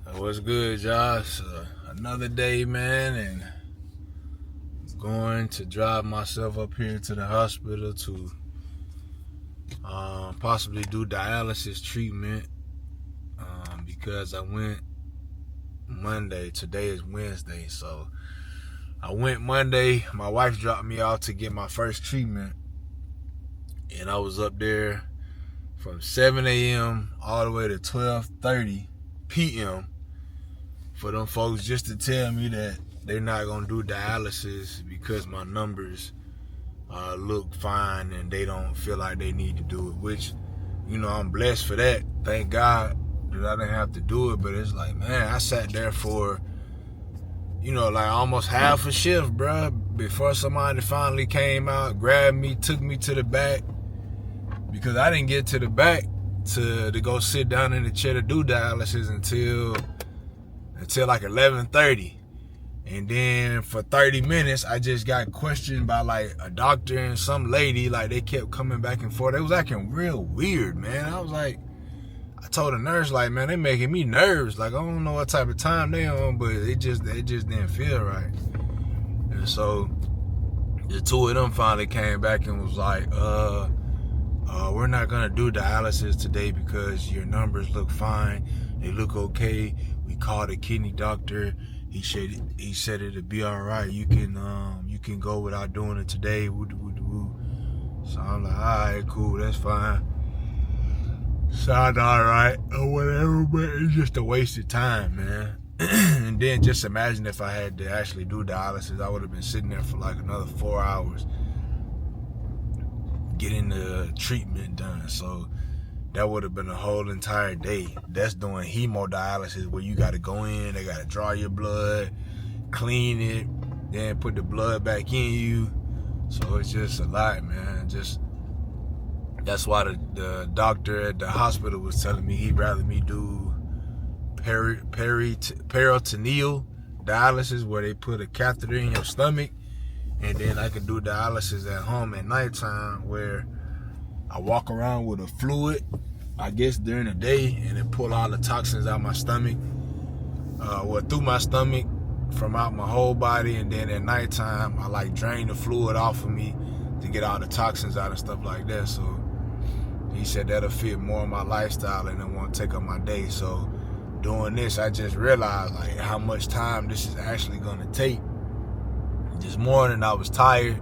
What's good, Josh? Another day, man, and going to drive myself up here to the hospital to possibly do dialysis treatment because I went Monday. Today is Wednesday, so I went Monday. My wife dropped me off to get my first treatment, and I was up there from 7 a.m. all the way to 12:30 p.m. for them folks just to tell me that they're not going to do dialysis because my numbers look fine and they don't feel like they need to do it, which, I'm blessed for that. Thank God that I didn't have to do it, but it's like, man, I sat there for, like almost half a shift, bruh, before somebody finally came out, grabbed me, took me to the back, because I didn't get to the back to go sit down in the chair to do dialysis until like 11:30. And then for 30 minutes, I just got questioned by like a doctor and some lady. Like, they kept coming back and forth. They was acting real weird, man. I was like, I told the nurse, like, man, they making me nervous. Like, I don't know what type of time they on, but it just didn't feel right. And so the two of them finally came back and was like, we're not gonna do dialysis today because your numbers look fine. They look okay. We called a kidney doctor. He said it'll be all right. You can go without doing it today. So I'm like, all right, cool, that's fine. Sound all right or whatever, but it's just a waste of time, man. And then just imagine if I had to actually do dialysis, I would have been sitting there for like another 4 hours getting the treatment done. So that would have been a whole entire day. That's doing hemodialysis, where you got to go in, they got to draw your blood, clean it, then put the blood back in you. So it's just a lot, man. That's why the doctor at the hospital was telling me he'd rather me do peritoneal dialysis, where they put a catheter in your stomach, and then I could do dialysis at home at nighttime, where I walk around with a fluid, I guess, during the day, and it pull all the toxins out my stomach, through my stomach, from out my whole body, and then at nighttime, I like drain the fluid off of me to get all the toxins out and stuff like that. So he said that'll fit more of my lifestyle and it won't take up my day. So doing this, I just realized like how much time this is actually gonna take. This morning I was tired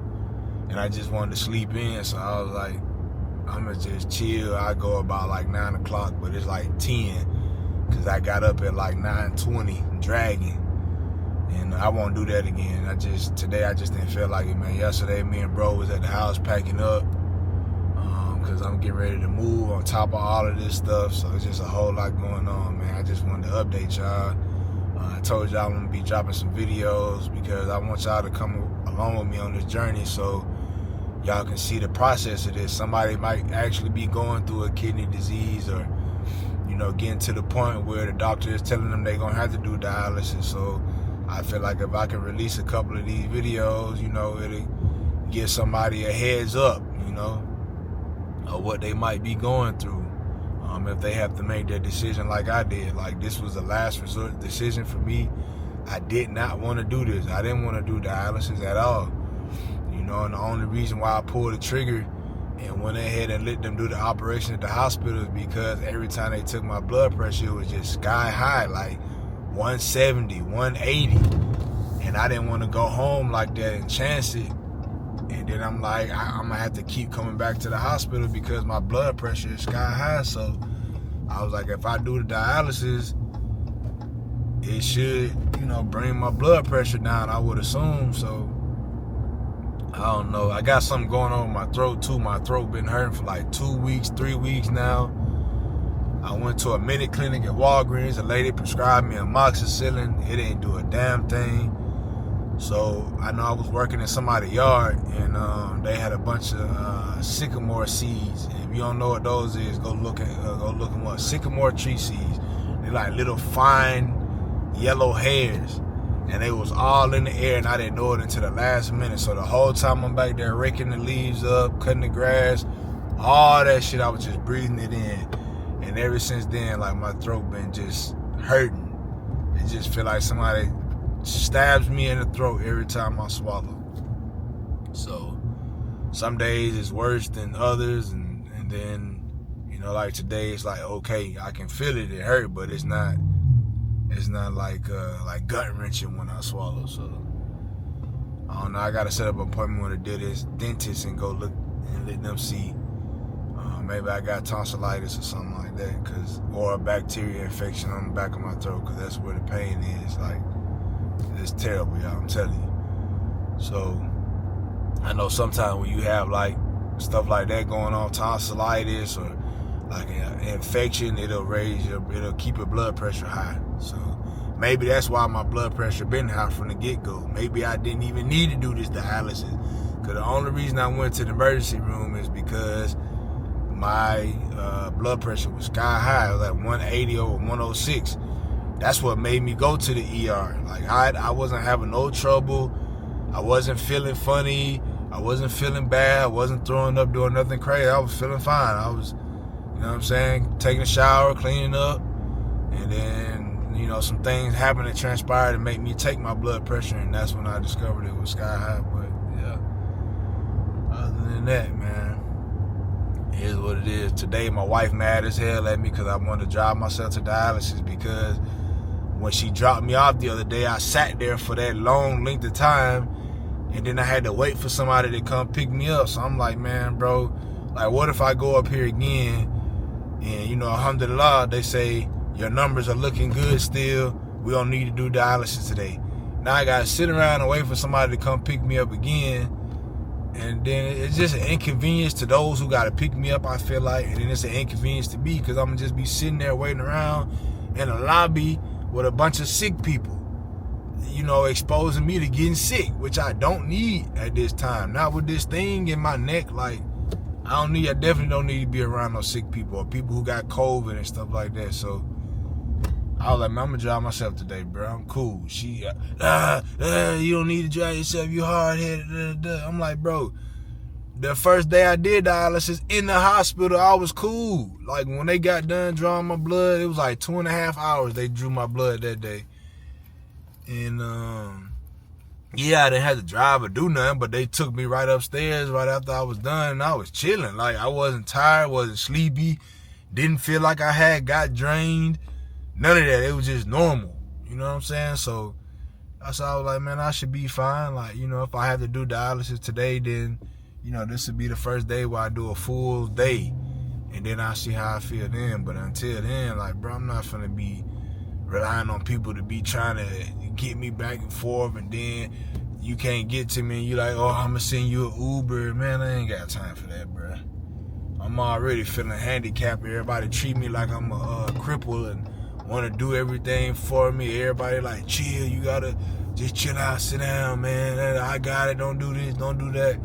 and I just wanted to sleep in, so I was like, I'm gonna just chill. I go about like 9 o'clock, but it's like 10, because I got up at like 9:20 dragging, and I won't do that again. Today I just didn't feel like it, man. Yesterday me and bro was at the house packing up, because I'm getting ready to move on top of all of this stuff, so it's just a whole lot going on, man. I just wanted to update y'all. I told y'all I'm gonna be dropping some videos because I want y'all to come along with me on this journey, so y'all can see the process of this. Somebody might actually be going through a kidney disease, or getting to the point where the doctor is telling them they're gonna have to do dialysis. So I feel like if I can release a couple of these videos, it'll give somebody a heads up, of what they might be going through, if they have to make their decision like I did. Like, this was a last resort decision for me. I did not want to do this. I didn't want to do dialysis at all. And the only reason why I pulled the trigger and went ahead and let them do the operation at the hospital is because every time they took my blood pressure, it was just sky high, like 170, 180. And I didn't want to go home like that and chance it. And then I'm like, I'm going to have to keep coming back to the hospital because my blood pressure is sky high. So I was like, if I do the dialysis, it should, bring my blood pressure down, I would assume. So I don't know. I got something going on with my throat too. My throat been hurting for like 2 weeks, 3 weeks now. I went to a mini clinic at Walgreens. A lady prescribed me amoxicillin. It ain't do a damn thing. So I know I was working in somebody's yard, and they had a bunch of sycamore seeds. And if you don't know what those is, go look them up. Sycamore tree seeds. They're like little fine yellow hairs. And they was all in the air, and I didn't know it until the last minute. So the whole time I'm back there raking the leaves up, cutting the grass, all that shit, I was just breathing it in. And ever since then, like, my throat been just hurting. It just feel like somebody stabs me in the throat every time I swallow. So some days it's worse than others, and then, you know, like today it's like, okay, I can feel it, it hurt, but it's not like gut wrenching when I swallow. So I don't know, I gotta set up an appointment with a dentist and go look and let them see. Maybe I got tonsillitis or something like that, or a bacteria infection on the back of my throat, because that's where the pain is. Like, it's terrible, y'all, I'm telling you. So I know sometimes when you have like stuff like that going on, tonsillitis or like an infection, it'll keep your blood pressure high. So maybe that's why my blood pressure been high from the get-go. Maybe I didn't even need to do this dialysis, because the only reason I went to the emergency room is because my blood pressure was sky high. It was like 180 over 106. That's what made me go to the ER. Like, I wasn't having no trouble. I wasn't feeling funny. I wasn't feeling bad. I wasn't throwing up, doing nothing crazy. I was feeling fine. I was, you know what I'm saying, taking a shower, cleaning up, and then, you know, some things happened that transpired to make me take my blood pressure, and that's when I discovered it was sky high. But yeah, other than that, man, it is what it is. Today, my wife mad as hell at me because I wanted to drive myself to dialysis, because when she dropped me off the other day, I sat there for that long length of time, and then I had to wait for somebody to come pick me up. So I'm like, man, bro, like, what if I go up here again and, you know, alhamdulillah, they say your numbers are looking good still, we don't need to do dialysis today. Now I gotta sit around and wait for somebody to come pick me up again, and then it's just an inconvenience to those who gotta pick me up, I feel like, and then it's an inconvenience to me, because I'm gonna just be sitting there waiting around in a lobby with a bunch of sick people, you know, exposing me to getting sick, which I don't need at this time. Not with this thing in my neck. Like, I definitely don't need to be around no sick people or people who got COVID and stuff like that. So I was like, man, I'm gonna drive myself today, bro. I'm cool. She, you don't need to drive yourself, you hard-headed. I'm like, bro, the first day I did dialysis in the hospital, I was cool. Like, when they got done drawing my blood, it was like 2.5 hours they drew my blood that day. And, yeah, I didn't have to drive or do nothing, but they took me right upstairs right after I was done, and I was chilling. Like, I wasn't tired, wasn't sleepy, didn't feel like I had got drained. None of that. It was just normal. You know what I'm saying? So I was like, man, I should be fine. Like, you know, if I have to do dialysis today, then, you know, this would be the first day where I do a full day, and then I'll see how I feel then. But until then, like, bro, I'm not finna be relying on people to be trying to get me back and forth, and then you can't get to me and you like, oh, I'm gonna send you an Uber. Man, I ain't got time for that, bro. I'm already feeling handicapped. Everybody treat me like I'm a cripple and want to do everything for me. Everybody like, chill, you gotta just chill out, sit down, man. I got it, don't do this, don't do that.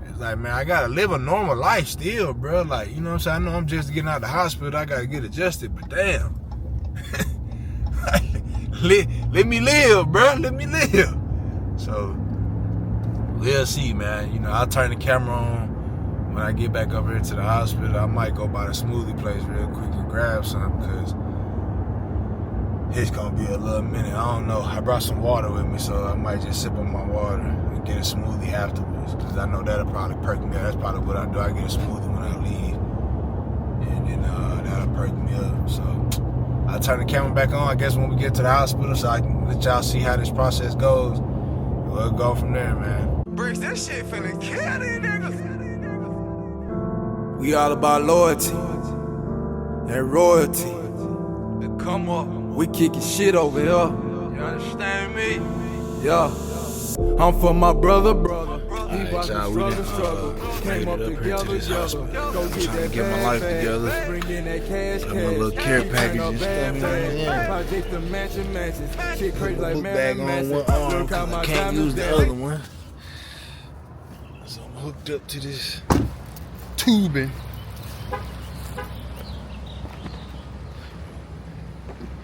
It's like, man, I gotta live a normal life still, bro. Like, you know what I'm saying? I know I'm just getting out of the hospital, I gotta get adjusted, but damn. let me live, bro. Let me live. So we'll see, man. You know, I'll turn the camera on when I get back up here to the hospital. I might go by the smoothie place real quick and grab something, because it's gonna be a little minute. I don't know. I brought some water with me, so I might just sip on my water and get a smoothie afterwards, because I know that'll probably perk me up. That's probably what I do. I get a smoothie when I leave, and then that'll perk me up. So I'll turn the camera back on, I guess, when we get to the hospital, so I can let y'all see how this process goes. We'll go from there, man. Bricks, that shit finna kill these niggas. We all about loyalty and royalty. Come up. We kicking shit over here. You understand me? Yeah. I'm for my brother. Alright, y'all, we done made it up here to this hospital. I'm trying to get my life together. Got my little care package and stuff. Put the book bag on one arm because I can't use the other one. So I'm hooked up to this tubing.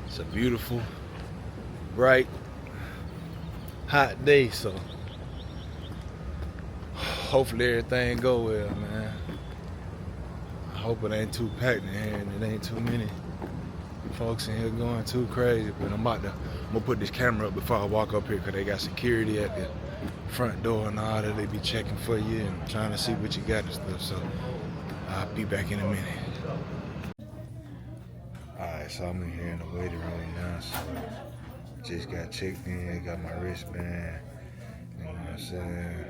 It's a beautiful, bright, hot day, so hopefully everything go well, man. I hope it ain't too packed in here and it ain't too many folks in here going too crazy, but I'm gonna put this camera up before I walk up here because they got security at the front door and all that. They be checking for you and trying to see what you got and stuff. So I'll be back in a minute. Alright, so I'm in here in the waiting room now. So just got checked in, got my wristband. You know what I'm saying?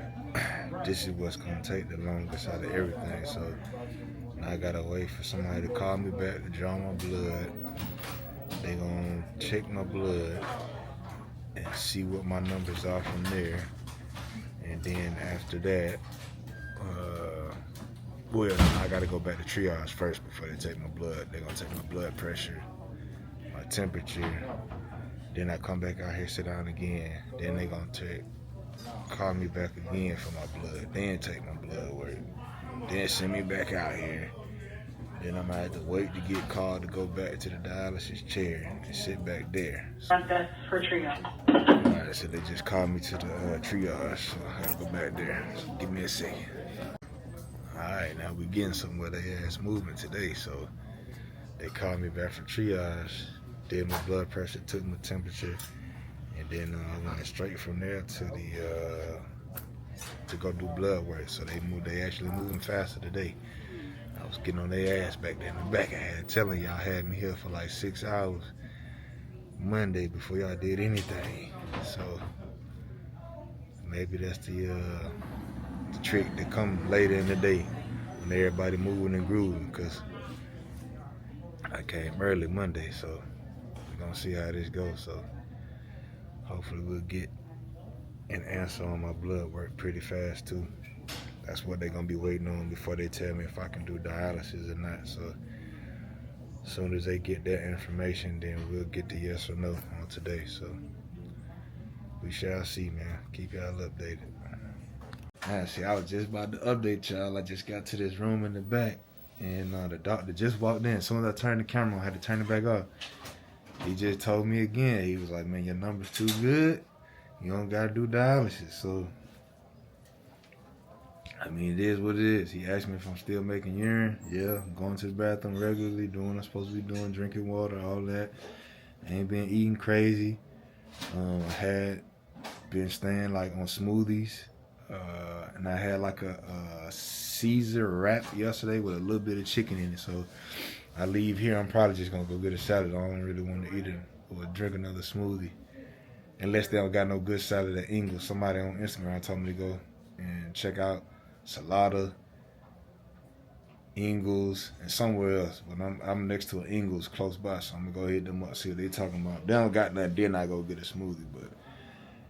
This is what's gonna take the longest out of everything. So I gotta wait for somebody to call me back to draw my blood. They gonna check my blood and see what my numbers are from there. And then after that, well, I gotta go back to triage first before they take my blood. They're gonna take my blood pressure, my temperature. Then I come back out here, sit down again. Then they gonna call me back again for my blood. Then take my blood work. Then send me back out here. Then I'm gonna have to wait to get called to go back to the dialysis chair and sit back there. That's for triage. Alright, so they just called me to the triage, so I gotta go back there. So give me a second. Alright, now we getting somewhere. They ass movement today, so they called me back for triage, did my blood pressure, took my temperature, and then I went straight from there to the to go do blood work. So they actually moving faster today. I was getting on their ass back there in the back. I had telling y'all had me here for like 6 hours Monday before y'all did anything. So maybe that's the trick to come later in the day when everybody moving and grooving, because I came early Monday, so we're gonna see how this goes. So hopefully we'll get an answer on my blood work pretty fast too. That's what they're gonna be waiting on before they tell me if I can do dialysis or not. So as soon as they get that information, then we'll get the yes or no on today. So we shall see, man. Keep y'all updated. See, I was just about to update y'all. I just got to this room in the back, and the doctor just walked in. As soon as I turned the camera on, I had to turn it back off. He just told me again. He was like, man, your number's too good. You don't gotta do dialysis. So, I mean, it is what it is. He asked me if I'm still making urine. Yeah, I'm going to the bathroom regularly, doing what I'm supposed to be doing, drinking water, all that. I ain't been eating crazy. I had been staying like on smoothies. And I had like a Caesar wrap yesterday with a little bit of chicken in it. So I leave here, I'm probably just gonna go get a salad. I don't really want to eat it or drink another smoothie. Unless they don't got no good salad at Ingles. Somebody on Instagram told me to go and check out Salada, Ingles, and somewhere else. But I'm next to an Ingles close by, so I'm gonna go hit them up, see what they talking about. They don't got nothing, then I go get a smoothie. But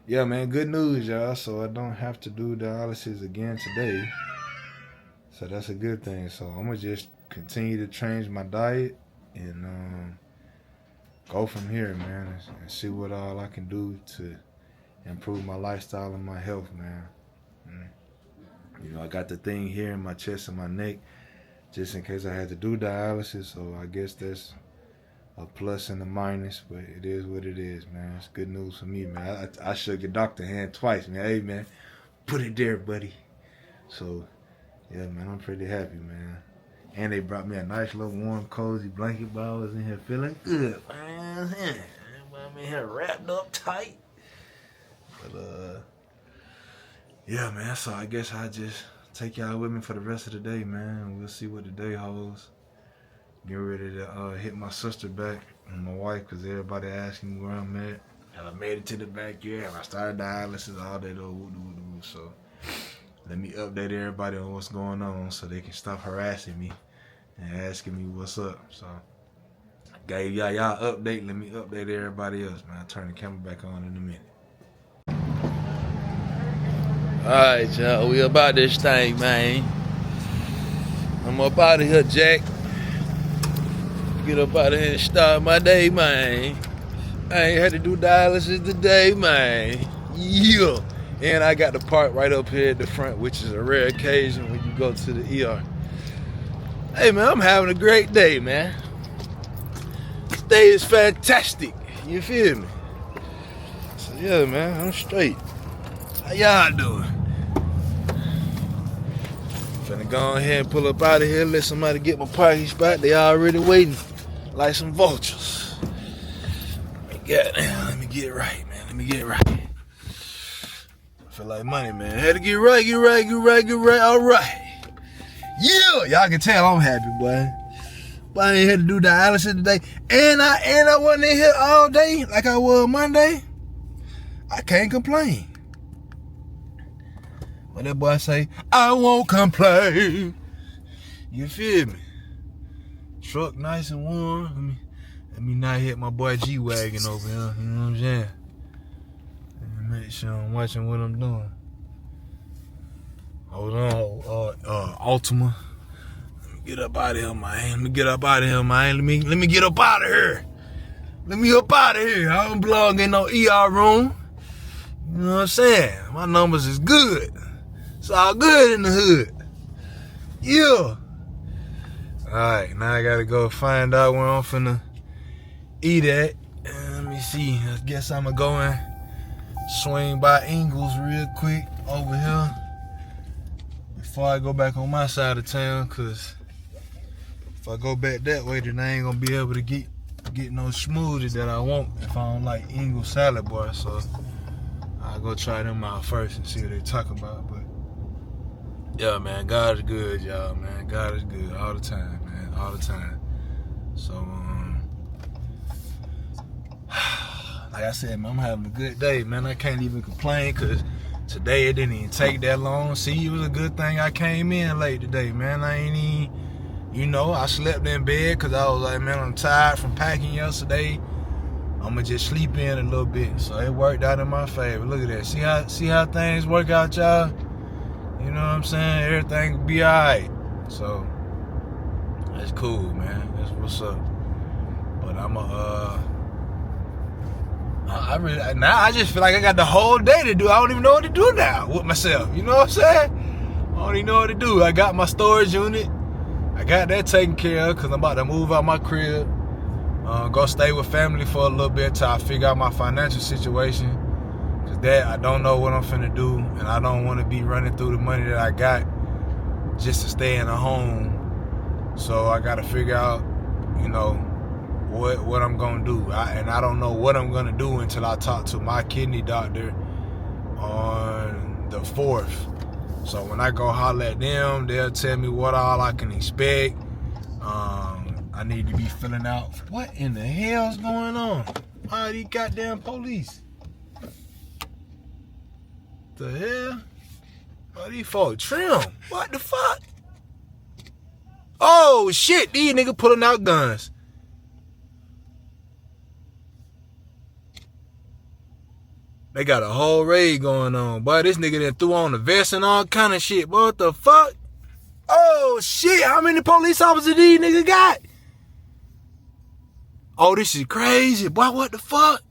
yeah, man, good news, y'all. So I don't have to do dialysis again today. So that's a good thing. So I'm gonna just continue to change my diet and go from here, man, and see what all I can do to improve my lifestyle and my health, man. You know, I got the thing here in my chest and my neck just in case I had to do dialysis, so I guess that's a plus and a minus, but it is what it is, man. It's good news for me, man. I shook the doctor hand twice, man. Hey, man, put it there, buddy. So, yeah, man, I'm pretty happy, man. And they brought me a nice little warm, cozy blanket, but I was in here feeling good, man. I'm in here wrapped up tight. But, yeah, man, so I guess I'll just take y'all with me for the rest of the day, man. We'll see what the day holds. Get ready to hit my sister back and my wife, because everybody asking me where I'm at. And I made it to the backyard, and I started dialysis, all that old woo-doo-doo. So let me update everybody on what's going on so they can stop harassing me and asking me what's up. So I gave y'all update. Let me update everybody else, man. I'll turn the camera back on in a minute. Alright, y'all, we about this thing, man. I'm up out of here, Jack. Get up out of here and start my day, man. I ain't had to do dialysis today, man. Yeah. And I got the part right up here at the front, which is a rare occasion when you go to the ER. Hey, man, I'm having a great day, man. This day is fantastic. You feel me? So, yeah, man, I'm straight. How y'all doing? Finna go ahead and pull up out of here, let somebody get my parking spot. They already waiting like some vultures. Goddamn, let me get it right, man. Let me get it right. I feel like money, man. Had to get right. All right. Yeah, y'all can tell I'm happy, boy. But I ain't had to do dialysis today. And I wasn't in here all day like I was Monday. I can't complain. What that boy say? I won't complain. You feel me? Truck nice and warm. Let me not hit my boy G-Wagon over here. You know what I'm saying? Make sure I'm watching what I'm doing. Hold on, Altima. Let me get up out of here, man. Let me get up out of here. I don't belong in no ER room. You know what I'm saying? My numbers is good. It's all good in the hood. Yeah. Alright, now I gotta go find out where I'm finna eat at. Let me see. I guess I'm gonna go and swing by Ingles real quick over here before I go back on my side of town, cause if I go back that way, then I ain't gonna be able to get no smoothie that I want if I don't like Ingles salad bar. So I'll go try them out first and see what they talk about. But yeah, man, God is good, y'all, man. God is good all the time, man, all the time. So like I said, man, I'm having a good day, man. I can't even complain, because today it didn't even take that long. See, it was a good thing I came in late today, man. I ain't even, you know, I slept in bed because I was like, man, I'm tired from packing yesterday. I'm going to just sleep in a little bit. So it worked out in my favor. Look at that. See how things work out, y'all? You know what I'm saying? Everything will be all right. So that's cool, man. That's what's up. But I just feel like I got the whole day to do. I don't even know what to do now with myself. You know what I'm saying? I don't even know what to do. I got my storage unit. I got that taken care of because I'm about to move out my crib. Go stay with family for a little bit till I figure out my financial situation. Because that, I don't know what I'm finna do. And I don't want to be running through the money that I got just to stay in a home. So I got to figure out, you know, what I'm gonna do. I don't know what I'm gonna do until I talk to my kidney doctor on the 4th. So when I go holler at them, they'll tell me what all I can expect. I need to be filling out. What in the hell's going on? Why are these goddamn police? The hell? Why these folks trim? What the fuck? Oh shit, these niggas pulling out guns. They got a whole raid going on. Boy, this nigga done threw on the vest and all kind of shit. Boy, what the fuck? Oh, shit. How many police officers these niggas got? Oh, this is crazy. Boy, what the fuck?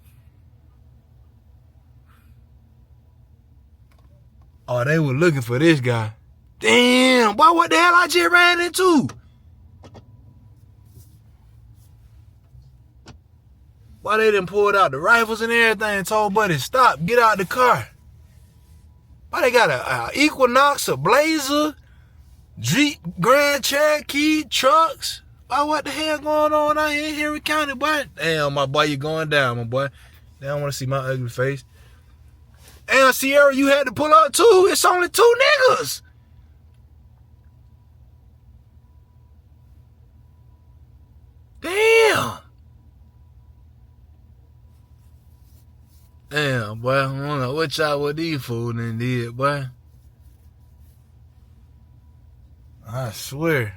Oh, they were looking for this guy. Damn. Boy, what the hell I just ran into? Why they done pulled out the rifles and everything and told buddy, stop, get out the car. Why they got a Equinox, a Blazer, Jeep, Grand Cherokee, trucks? Why, what the hell going on out here in Henry County, boy? Damn, my boy, you going down, my boy. They don't want to see my ugly face. Damn, Sierra, you had to pull out too. It's only 2 niggas. Damn. Damn, boy, I don't know what y'all with these fools done did, boy. I swear.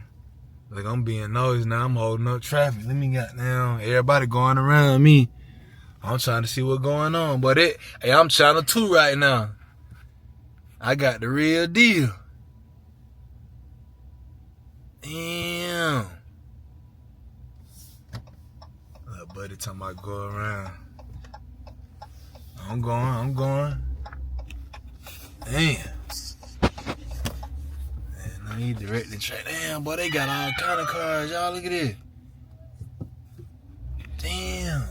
Like, I'm being nosy now. I'm holding up traffic. Let me get down. Everybody going around me. I'm trying to see what's going on. But hey, I'm channel 2 right now. I got the real deal. Damn. Little buddy talking about go around. I'm going. Damn. Man, I need to direct the track. Damn, boy, they got all kind of cars. Y'all, look at this. Damn.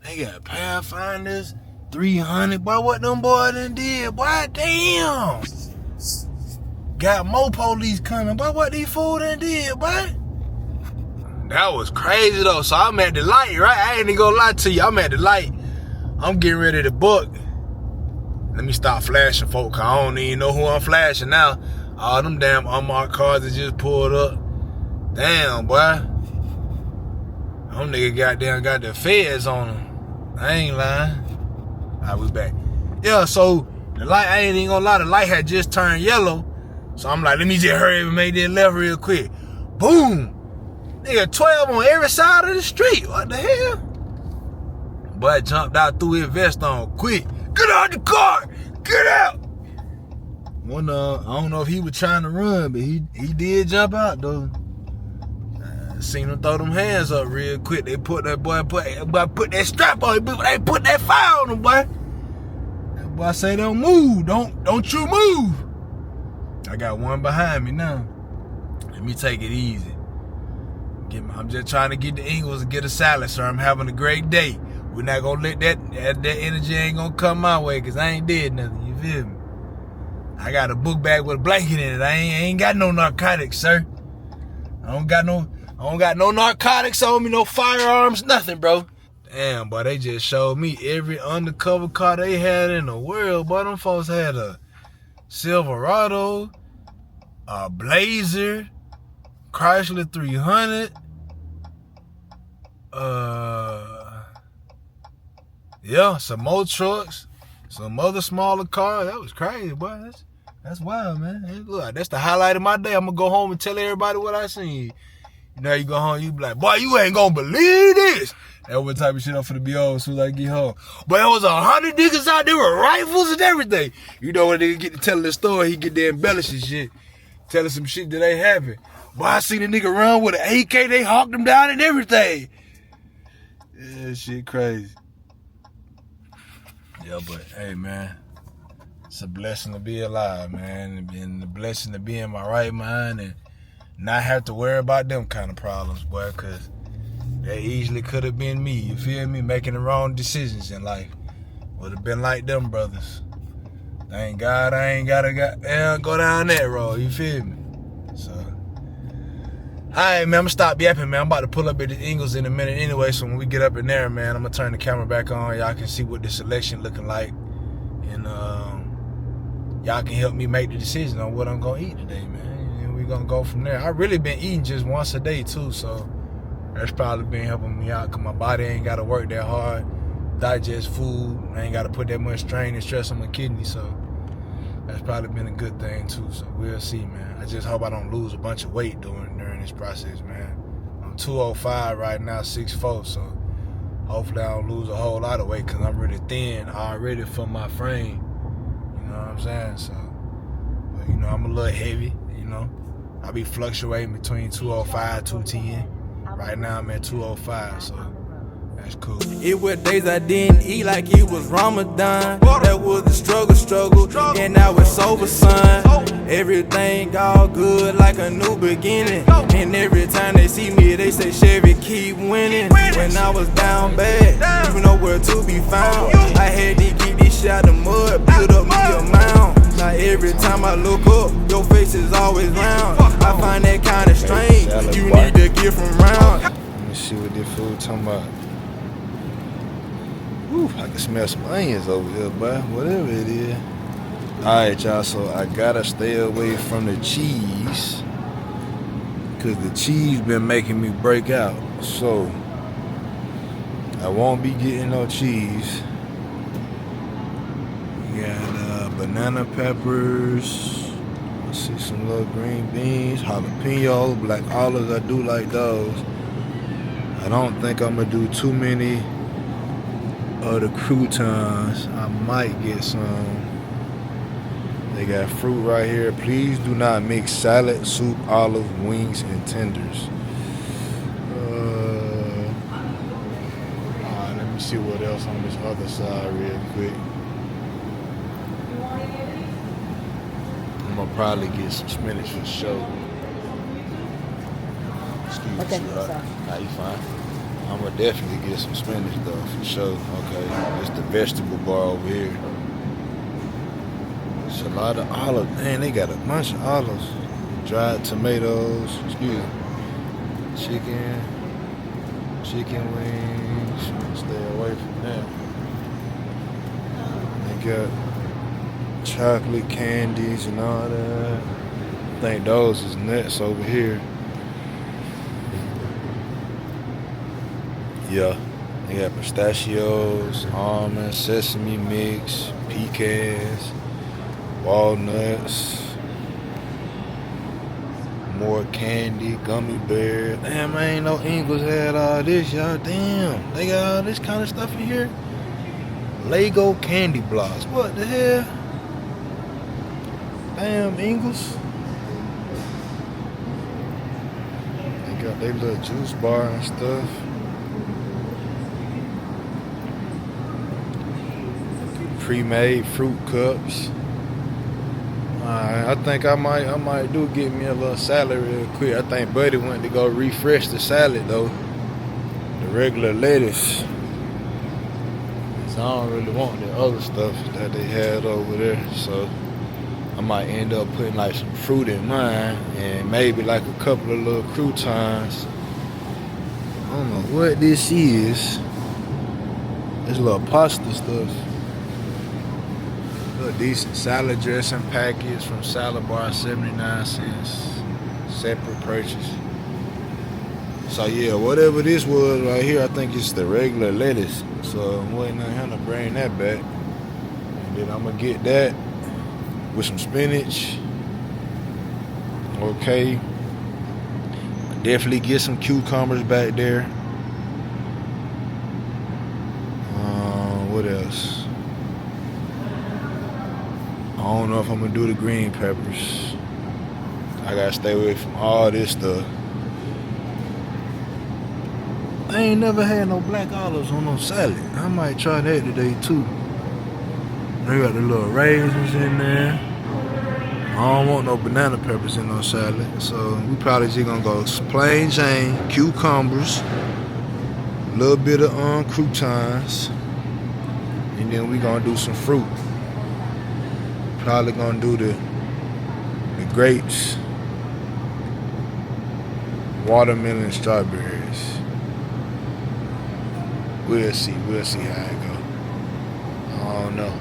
They got Pathfinders, 300. Boy, what them boys done did? Boy, damn. Got more police coming. Boy, what these fools done did, boy? That was crazy though. So I'm at the light, right? I ain't even gonna lie to you. I'm at the light. I'm getting ready to book. Let me stop flashing, folks. I don't even know who I'm flashing now. All them damn unmarked cars that just pulled up. Damn, boy. Them niggas goddamn got the feds on them. I ain't lying. Alright, we back. Yeah, so the light, I ain't even gonna lie, the light had just turned yellow. So I'm like, let me just hurry up and make that left real quick. Boom! Nigga, 12 on every side of the street. What the hell? Boy jumped out, threw his vest on quick. Get out the car! Get out! One, I don't know if he was trying to run, but he did jump out though. Seen him throw them hands up real quick. They put that boy put that strap on him. They put that fire on him, boy. That boy say don't move. Don't you move. I got one behind me now. Let me take it easy. I'm just trying to get the Ingles and get a salad, sir. I'm having a great day. We're not gonna let that energy ain't gonna come my way, cause I ain't did nothing. You feel me? I got a book bag with a blanket in it. I ain't got no narcotics, sir. I don't got no narcotics on me, no firearms, nothing, bro. Damn, boy, they just showed me every undercover car they had in the world. Boy, them folks had a Silverado, a Blazer, Chrysler 300, yeah, some more trucks, some other smaller cars. That was crazy, boy. That's wild, man. Hey, look, that's the highlight of my day. I'm gonna go home and tell everybody what I seen. You know, you go home, you be like, boy, you ain't gonna believe this. That what type of shit I'm finna be on as soon as I get home. But there was 100 niggas out there with rifles and everything. You know, when they get to telling the story, he get to embellishing shit, telling some shit that ain't happened. Boy, I seen a nigga run with an AK, they hawked him down and everything. Yeah, shit crazy. Yeah, but hey, man, it's a blessing to be alive, man, and a blessing to be in my right mind and not have to worry about them kind of problems, boy, because that easily could have been me, you feel me, making the wrong decisions in life. Would have been like them brothers. Thank God I ain't gotta go down that road, you feel me? So, alright, man, I'm gonna stop yapping, man. I'm about to pull up at the Ingles in a minute anyway, so when we get up in there, man, I'm gonna turn the camera back on. Y'all can see what the selection looking like, and y'all can help me make the decision on what I'm gonna eat today, man. And we gonna go from there. I really been eating just once a day too, so that's probably been helping me out, because my body ain't gotta work that hard, digest food. I ain't gotta put that much strain and stress on my kidneys, so that's probably been a good thing too. So we'll see, man. I just hope I don't lose a bunch of weight during this process, man. I'm 205 right now, 6'4", so hopefully I don't lose a whole lot of weight, because I'm really thin already for my frame. You know what I'm saying? So, but, you know, I'm a little heavy, you know. I be fluctuating between 205, 210. Right now I'm at 205, so that's cool. It was days I didn't eat like it was Ramadan. That was the struggle, and now it's over, son. Everything all good like a new beginning. And every time they see me, they say, Chevy, keep winning. When I was down bad, even nowhere to be found, I had to get this shit out of mud, build up me a mound. Now every time I look up, your face is always round. I find that kind of strange, you need to get from round. Let me see what this food talking about. Whew, I can smell some onions over here, boy. Whatever it is. Alright, y'all, so I gotta stay away from the cheese, because the cheese been making me break out. So I won't be getting no cheese. We got banana peppers. I see some little green beans, jalapenos, black olives. I do like those. I don't think I'm gonna do too many of the croutons. I might get some. They got fruit right here. Please do not mix salad, soup, olive, wings, and tenders. Alright, let me see what else on this other side real quick. I'm gonna probably get some spinach for sure. Excuse me, sweetheart. Nah, you fine. I'm gonna definitely get some spinach though, for sure. Okay, it's the vegetable bar over here. It's a lot of olives. Man, they got a bunch of olives. Dried tomatoes, excuse me, chicken. chicken wings. Stay away from that. They got chocolate candies and all that. I think those is nuts over here. Yeah, they got pistachios, almonds, sesame mix, pecans, walnuts, more candy, gummy bears. Damn, I ain't know Ingles had all this, y'all. Damn, they got all this kind of stuff in here. Lego candy blocks. What the hell? Damn, Ingles. They got their little juice bar and stuff. Pre-made fruit cups. I think I might do get me a little salad real quick. I think Buddy went to go refresh the salad though. The regular lettuce. 'Cause I don't really want the other stuff that they had over there. So I might end up putting like some fruit in mine and maybe like a couple of little croutons. I don't know what this is. This little pasta stuff. A decent salad dressing package from Salad Bar, 79 cents. Separate purchase. So yeah, whatever this was right here, I think it's the regular lettuce. So I'm waiting on him to bring that back. And then I'm gonna get that with some spinach. Okay. Definitely get some cucumbers back there. What else? I don't know if I'm gonna do the green peppers. I gotta stay away from all this stuff. I ain't never had no black olives on no salad. I might try that today too. They got the little raisins in there. I don't want no banana peppers in no salad. So we probably just gonna go plain Jane, cucumbers, a little bit of croutons, and then we gonna do some fruit. Probably gonna do the grapes, watermelon, strawberries. We'll see how it go. I don't know.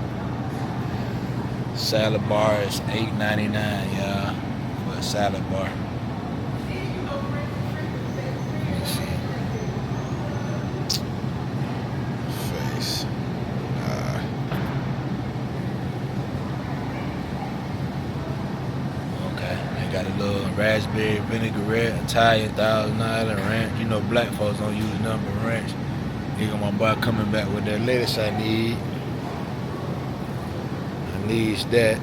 Salad bar is $8.99, y'all, for a salad bar. Let me see. Face. Got a little raspberry vinaigrette, Italian Thousand Island ranch. You know black folks don't use nothing but ranch. Here go my boy coming back with that lettuce I need. I need that.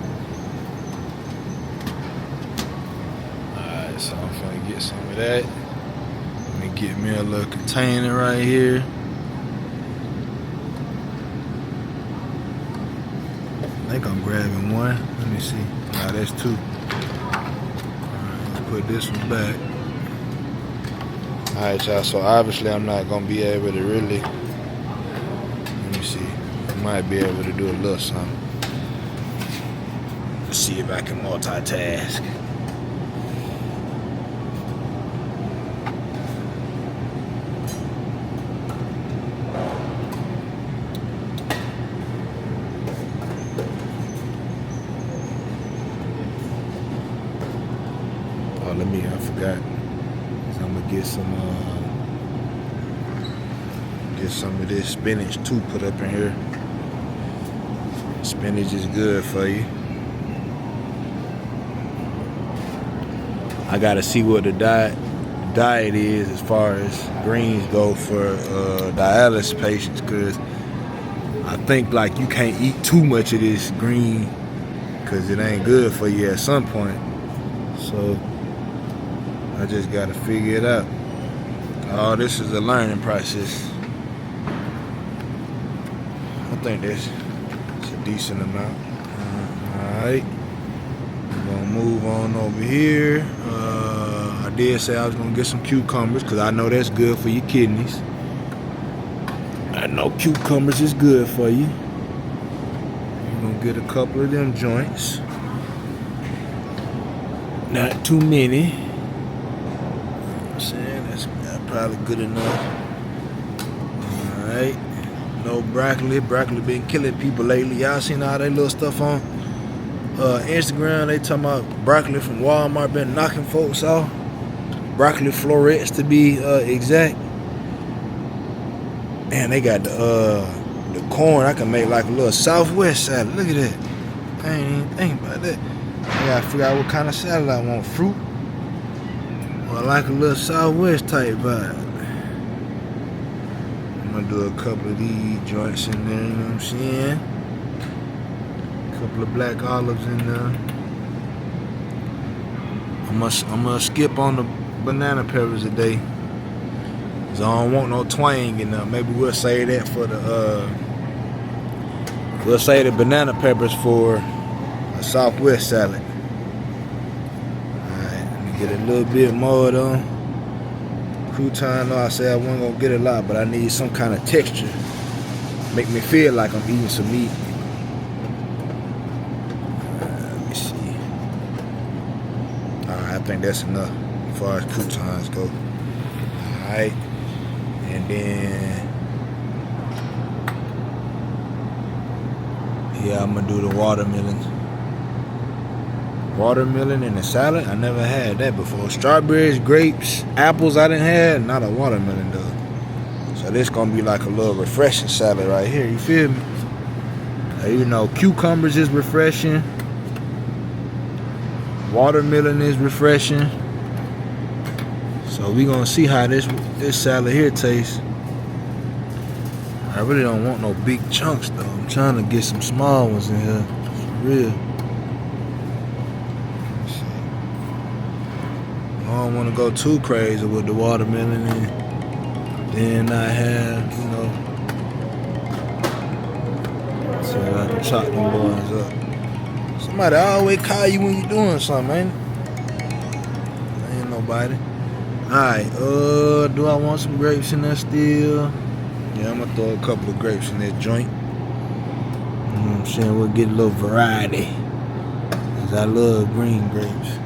Alright, so I'm finna get some of that. Let me get me a little container right here. I think I'm grabbing one. Let me see. Nah, that's two. Put this one back. Alright, y'all, so obviously I'm not gonna be able to really, let me see, I might be able to do a little something. Let's see if I can multitask. I forgot. So I'm gonna get some of this spinach too put up in here. Spinach is good for you. I gotta see what the diet is as far as greens go for dialysis patients, cause I think like you can't eat too much of this green cause it ain't good for you at some point. So I just gotta figure it out. Oh, this is a learning process. I think it's a decent amount. Alright. We're gonna move on over here. I did say I was gonna get some cucumbers because I know that's good for your kidneys. I know cucumbers is good for you. You're gonna get a couple of them joints. Not too many. Saying that's probably good enough. Alright. No broccoli. Broccoli been killing people lately. Y'all seen all that little stuff on Instagram? They talking about broccoli from Walmart been knocking folks off. Broccoli florets to be exact. Man, they got the corn. I can make like a little Southwest salad. Look at that. I ain't even think about that. I gotta figure out what kind of salad I want. Fruit. Or I like a little Southwest type vibe. I'm gonna do a couple of these joints in there, you know what I'm saying? A couple of black olives in there. I'm gonna skip on the banana peppers today. Cause I don't want no twang in there. Maybe we'll save that for the we'll save the banana peppers for a Southwest salad. Alright, let me get a little bit more though. Crouton, no, I said I wasn't gonna get a lot, but I need some kind of texture. Make me feel like I'm eating some meat. Let me see. Alright, I think that's enough as far as croutons go. Alright. And then yeah, I'm gonna do the watermelon. Watermelon in a salad? I never had that before. Strawberries, grapes, apples I didn't have, not a watermelon though. So this gonna be like a little refreshing salad right here, you feel me? You know, cucumbers is refreshing. Watermelon is refreshing. So we gonna see how this salad here tastes. I really don't want no big chunks though. I'm trying to get some small ones in here, for real. I don't want to go too crazy with the watermelon and then I have, you know, so I can chop them boys up. Somebody always call you when you're doing something, ain't it? Ain't nobody. Alright, do I want some grapes in there still? Yeah, I'm gonna throw a couple of grapes in that joint. You know what I'm saying? We'll get a little variety. Cause I love green grapes.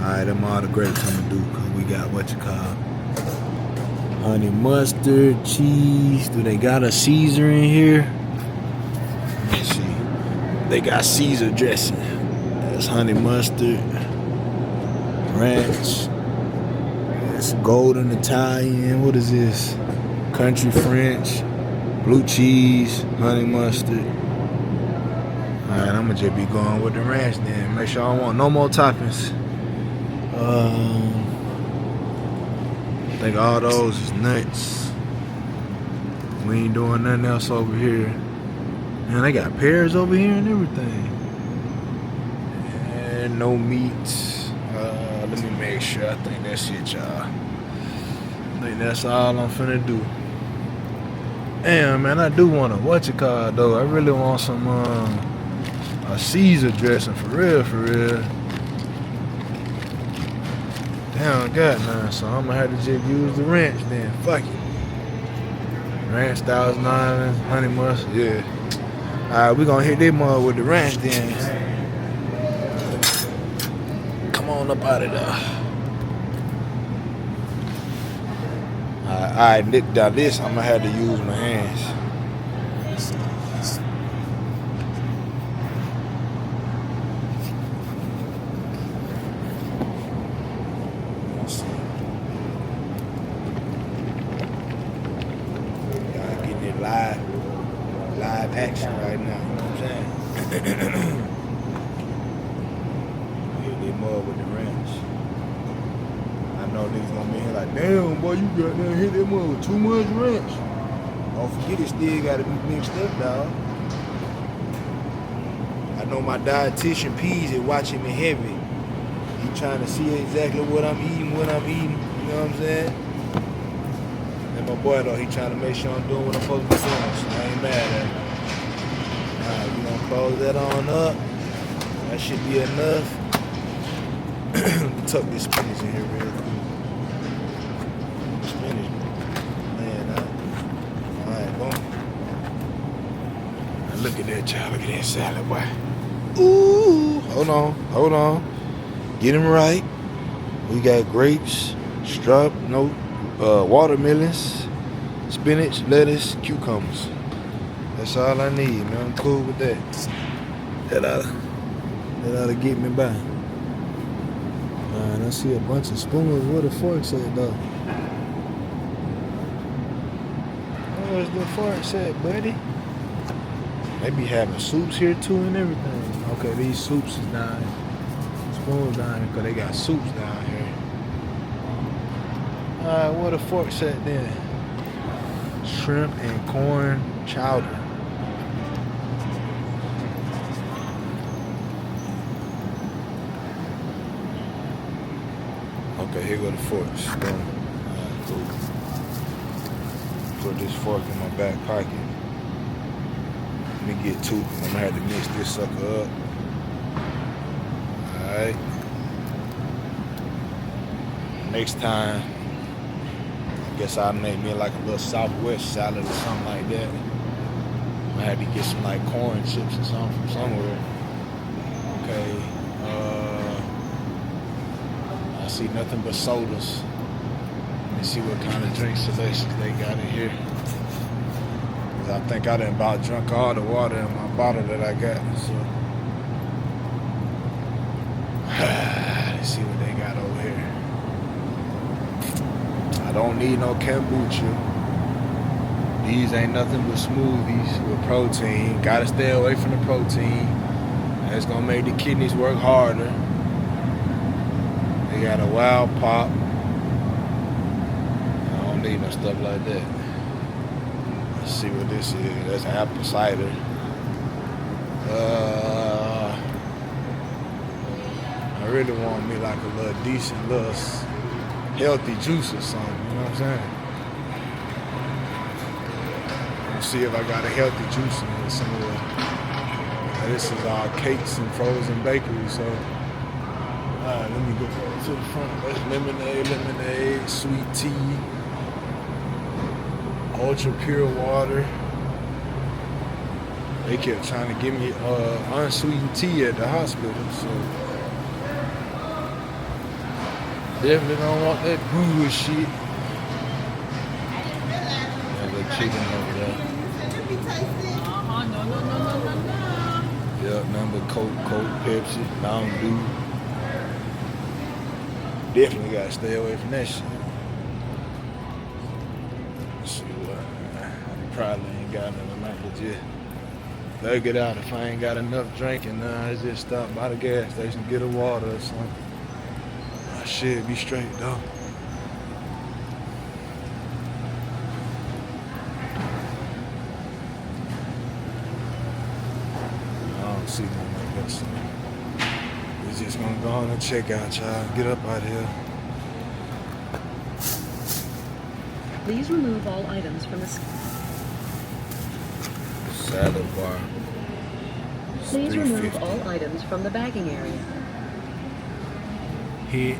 Alright, them all the grapes I'm gonna do, cause we got what you call honey mustard, cheese. Do they got a Caesar in here? Let me see. They got Caesar dressing. That's honey mustard, ranch. It's golden Italian. What is this? Country French, blue cheese, honey mustard. Alright, I'm gonna just be going with the ranch then. Make sure I don't want no more toppings. I think all those is nuts. We ain't doing nothing else over here. Man, they got pears over here and everything. And no meats. Let me make sure. I think that's it, y'all. I think that's all I'm finna do. Damn, man, I do want a whatchamacallit though. I really want some a Caesar dressing for real, for real. Damn, I got none, so I'm gonna have to just use the ranch then. Fuck it. Ranch, Thousand Island, honey mustard, yeah. Alright, we gonna hit this mug with the ranch then. Come on up out of there. Alright, now this I'm gonna have to use my hands. Live action right now, you know what I'm saying? Hit this mug with the ranch. I know niggas gonna be here like, damn boy, you got there hit that mug with too much ranch. Don't forget it still gotta be mixed up, dog. I know my dietitian Peas is watching me heavy. He trying to see exactly what I'm eating, you know what I'm saying? And my boy though, he trying to make sure I'm doing what I'm supposed to be doing, so I ain't mad at him. Alright, we gonna close that on up. That should be enough. Tuck this spinach in here real quick. Spinach, man, alright, boom. Now look at that, child, look at that salad, boy. Ooh, hold on. Get him right. We got grapes, watermelons, spinach, lettuce, cucumbers. That's all I need, man. I'm cool with that. That ought to get me by. And I see a bunch of spoons. Where the forks at, though? Where's the forks at, buddy? They be having soups here, too, and everything. Okay, these soups is down here. Spoons down here, because they got soups down here. Alright, where the forks at, then? Shrimp and corn chowder. Okay, here go the forks. Boom. Alright, cool. Put this fork in my back pocket. Let me get two. I'm gonna have to mix this sucker up. Alright. Next time, I guess I'll make me like a little Southwest salad or something like that. I'm gonna have to get some like corn chips or something from somewhere. Okay. I see nothing but sodas. Let me see what kind of drink selections they got in here. Cause I think I done about drunk all the water in my bottle that I got. So let's see what they got over here. I don't need no kombucha. These ain't nothing but smoothies with protein. Gotta stay away from the protein. That's gonna make the kidneys work harder. They got a Wild Pop. I don't need no stuff like that. Let's see what this is. That's apple cider. I really want me like a little decent, little healthy juice or something. You know what I'm saying? Let's see if I got a healthy juice in here somewhere. Now, this is all cakes and frozen bakery, so. Alright, let me go to the front. That's lemonade, sweet tea, ultra pure water. They kept trying to give me unsweetened tea at the hospital, so definitely don't want that bullshit. There's a chicken over there. Yep, number Coke, Pepsi, Mountain Dew. Definitely gotta stay away from that shit. Let's see what. I probably ain't got nothing like legit. They'll get out if I ain't got enough drinking. I just stop by the gas station, get a water or something. I should be straight though. I don't see nothing like that. So we're just gonna go on and check out, y'all. Get up out of here. Please remove all items from the Salad bar. Please remove all items from the bagging area. Hit.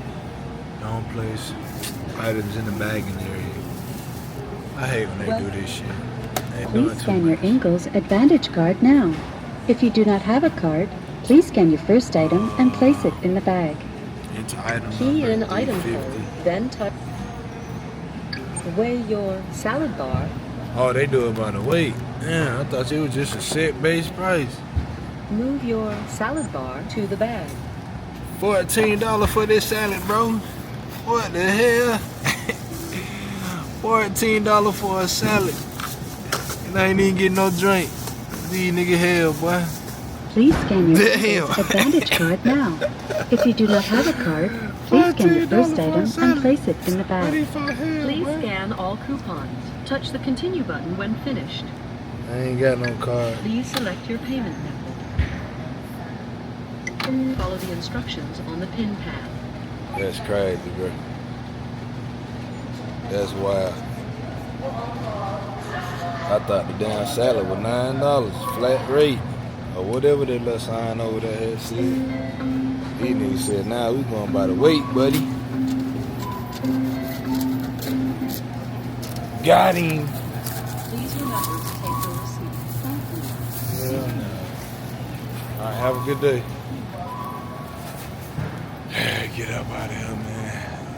Don't place items in the bagging area. I hate when they do this shit. They doing Please too scan your much. Ingles Advantage card now. If you do not have a card, please scan your first item and place it in the bag. Into item Key number in item 350. code, then touch. Weigh your salad bar. Oh, they do it by the weight. Yeah, I thought it was just a set base price. Move your salad bar to the bag. $14 for this salad, bro. What the hell? $14 for a salad. And I ain't even getting no drink. These nigga hell, boy. Please scan your Damn. Ingles Advantage card now. If you do not have a card, please scan your first $14 for a item salad. and place it in the bag. Please scan all coupons. Touch the continue button when finished. I ain't got no card. Please select your payment method. Follow the instructions on the pin pad. That's crazy, bro. That's wild. I thought the damn salad was $9, flat rate, or whatever that little sign over there had said. These niggas said, nah, we going by the weight, buddy. Got him. Please remember to take your receipt. Thank you. Hell no. All right, have a good day. Get up out of here, man.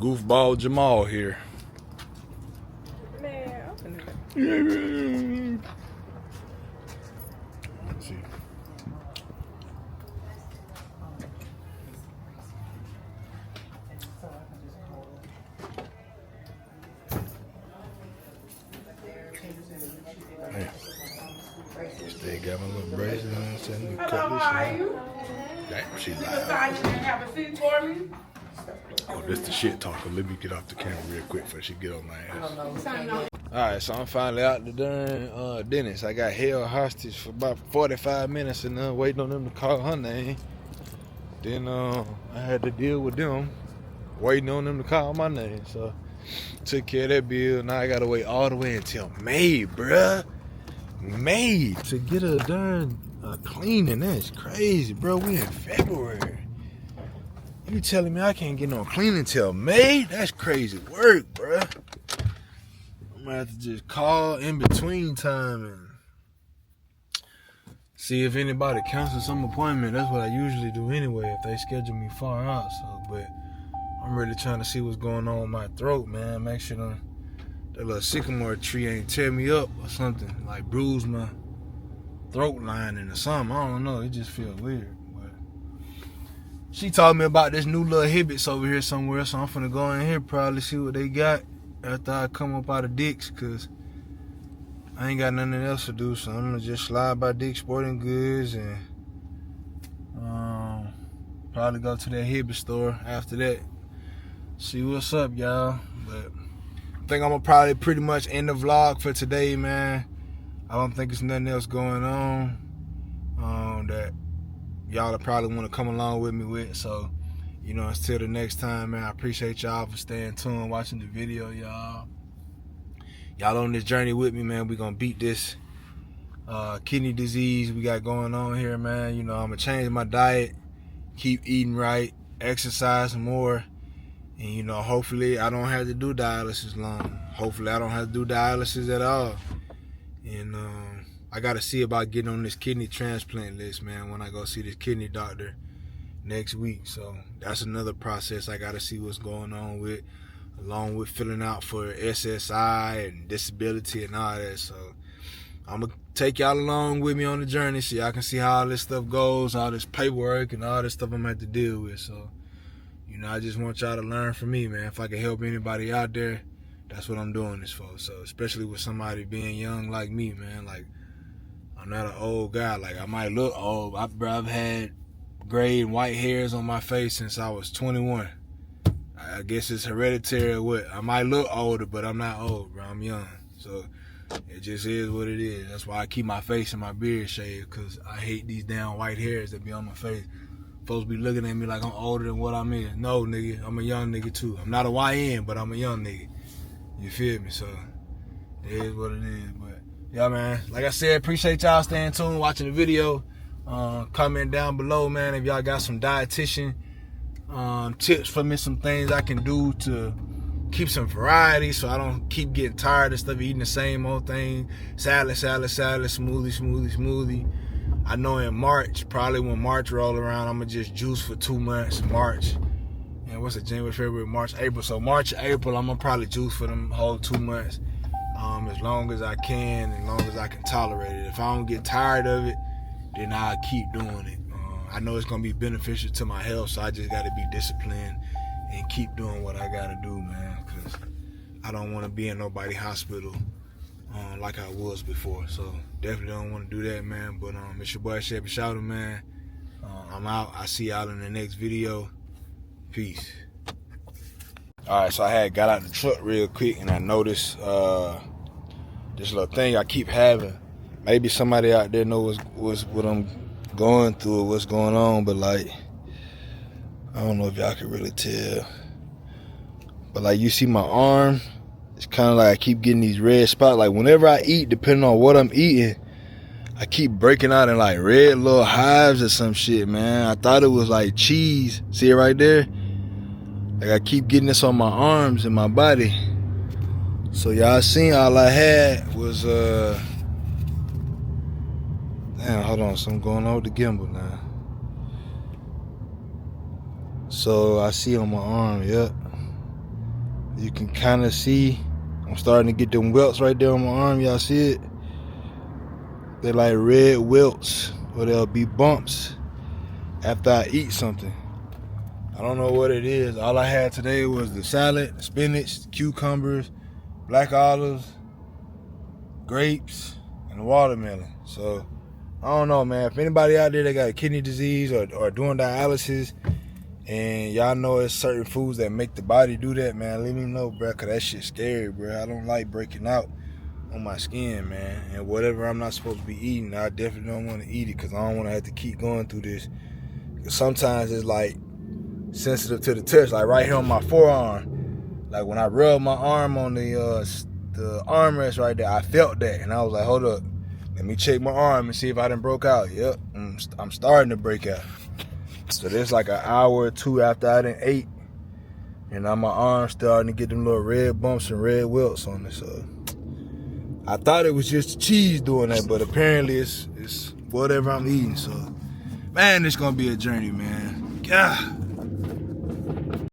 Goofball Jamal here. Man, open it. Let's see. Hey. They got my little bracelet on. Let me cut Hello, this how are out. you? Damn, she You lied. decided to have a seat for me? Oh, this the shit talker. Let me get off the camera real quick before she get on my ass. Sign on. Alright, so I'm finally out the darn dentist. I got held hostage for about 45 minutes and waiting on them to call her name. Then I had to deal with them, waiting on them to call my name. So took care of that bill. Now I gotta wait all the way until May, bruh. May to get a darn cleaning. That's crazy, bro. We in February. You telling me I can't get no cleaning till May? That's crazy work, bruh. I'm gonna have to just call in between time and see if anybody cancels some appointment. That's what I usually do anyway if they schedule me far out. So, but I'm really trying to see what's going on with my throat, man. Make sure that little sycamore tree ain't tear me up or something, like bruise my throat lining or something. I don't know. It just feels weird. But she told me about this new little Hibbits over here somewhere, so I'm finna go in here probably see what they got after I come up out of Dick's, cause I ain't got nothing else to do. So I'm gonna just slide by Dick's Sporting Goods and probably go to that Hibbit store after that. See what's up, y'all. But I think I'm gonna probably pretty much end the vlog for today, man. I don't think there's nothing else going on that y'all probably want to come along with me with. So, you know, until the next time, man, I appreciate y'all for staying tuned, watching the video, y'all. Y'all on this journey with me, man. We gonna beat this kidney disease we got going on here, man. You know, I'm gonna change my diet, keep eating right, exercise more, and, you know, hopefully I don't have to do dialysis long. Hopefully I don't have to do dialysis at all. And I gotta see about getting on this kidney transplant list, man, when I go see this kidney doctor next week. So that's another process I gotta see what's going on with, along with filling out for SSI and disability and all that. So I'm gonna take y'all along with me on the journey so y'all can see how all this stuff goes, all this paperwork and all this stuff I'm gonna have to deal with. So, you know, I just want y'all to learn from me, man. If I can help anybody out there, that's what I'm doing this for. So, especially with somebody being young like me, man. Like, I'm not an old guy. Like, I might look old. I've had gray and white hairs on my face since I was 21. I guess it's hereditary or what. I might look older, but I'm not old, bro. I'm young. So it just is what it is. That's why I keep my face and my beard shaved, because I hate these damn white hairs that be on my face. Folks be looking at me like I'm older than what I'm in. No, nigga, I'm a young nigga too. I'm not a YN, but I'm a young nigga. You feel me? So it is what it is. But yeah, man, like I said, appreciate y'all staying tuned, watching the video. Comment down below, man, if y'all got some dietitian tips for me, some things I can do to keep some variety so I don't keep getting tired of stuff, eating the same old thing. Salad, smoothie. I know in March, probably when March roll around, I'm gonna just juice for 2 months. March, and what's it, January, February, March, April. So March, April, I'm gonna probably juice for them whole 2 months, as long as I can, as long as I can tolerate it. If I don't get tired of it, then I'll keep doing it. I know it's gonna be beneficial to my health, so I just gotta be disciplined and keep doing what I gotta do, man, because I don't want to be in nobody's hospital like I was before. So definitely don't want to do that, man. But it's your boy Chevy Shouter, man. I'm out. I see y'all in the next video. Peace. Alright, so I had got out the truck real quick and I noticed this little thing I keep having. Maybe somebody out there knows what I'm going through or what's going on, but like, I don't know if y'all can really tell. But like, you see my arm, it's kind of like I keep getting these red spots. Like whenever I eat, depending on what I'm eating, I keep breaking out in like red little hives or some shit, man. I thought it was like cheese. See it right there? Like I keep getting this on my arms and my body. So y'all seen all I had was damn, hold on, something going on with the gimbal now. So I see on my arm, yep. You can kind of see I'm starting to get them welts right there on my arm. Y'all see it? They're like red welts, or they'll be bumps after I eat something. I don't know what it is. All I had today was the salad, spinach, cucumbers, black olives, grapes, and watermelon. So I don't know, man. If anybody out there that got kidney disease or doing dialysis, and y'all know it's certain foods that make the body do that, man, let me know, bro, because that shit's scary, bro. I don't like breaking out on my skin, man. And whatever I'm not supposed to be eating, I definitely don't want to eat it because I don't want to have to keep going through this. Sometimes it's like sensitive to the touch, like right here on my forearm. Like when I rub my arm on the armrest right there, I felt that, and I was like, hold up, let me check my arm and see if I done broke out. Yep, I'm starting to break out. So there's like an hour or two after I done ate, and now my arm's starting to get them little red bumps and red welts on it. So I thought it was just the cheese doing that, but apparently it's whatever I'm eating. So man, it's gonna be a journey, man. God.